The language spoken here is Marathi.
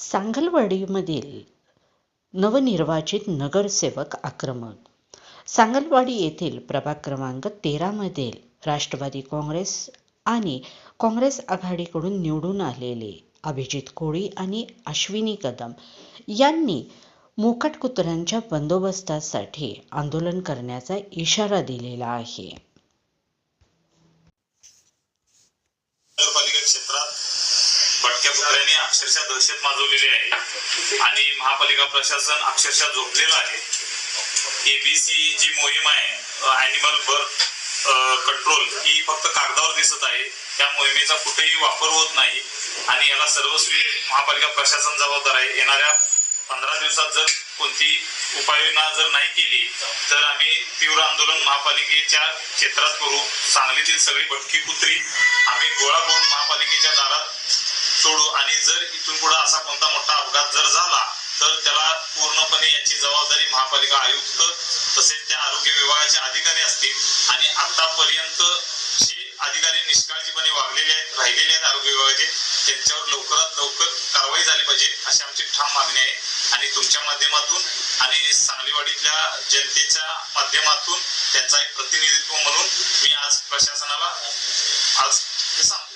सांगलवाडीमधील नवनिर्वाचित नगरसेवक आक्रमक. सांगलवाडी येथील प्रभाग क्रमांक 13 मधील राष्ट्रवादी काँग्रेस आणि काँग्रेस आघाडीकडून निवडून आलेले अभिजित कोळी आणि अश्विनी कदम यांनी मोकाट कुत्र्यांच्या बंदोबस्तासाठी आंदोलन करण्याचा इशारा दिलेला आहे. नगरपालिका क्षेत्रात भटक्या कुत्र्यांनी अक्षरशः दहशत माजवलेली आहे आणि महापालिका प्रशासन अक्षरशः झोपलेलं आहे. एबीसी जी मोहीम आहे ॲनिमल बर्थ कंट्रोल ही फक्त कागदावर दिसत आहे. त्या मोहिमेचा कुठेही वापर होत नाही आणि याला सर्वस्वी महापालिका प्रशासन जबाबदार आहे. येणाऱ्या 15 दिवसात जर कोणती उपाययोजना जर नाही केली तर आम्ही तीव्र आंदोलन महापालिकेच्या क्षेत्रात करू. सांगलीतील सगळी भटकी कुत्री आम्ही गोळा करून महापालिकेच्या दारात सोडू आणि जर इथून पुढे असा कोणता मोठा अपघात जर झाला तर त्याला पूर्णपणे याची जबाबदारी महापालिका आयुक्त तसेच त्या आरोग्य विभागाचे अधिकारी असतील. आणि आतापर्यंत जे अधिकारी निष्काळजीपणे वागलेले आहेत राहिलेले आहेत आरोग्य विभागाचे त्यांच्यावर लवकरात लवकर कारवाई झाली पाहिजे अशी आमची ठाम मागणी आहे. आणि तुमच्या माध्यमातून आणि सांगलीवाडीतल्या जनतेच्या माध्यमातून त्यांचा एक प्रतिनिधित्व म्हणून मी आज प्रशासनाला आज हे सांगतो.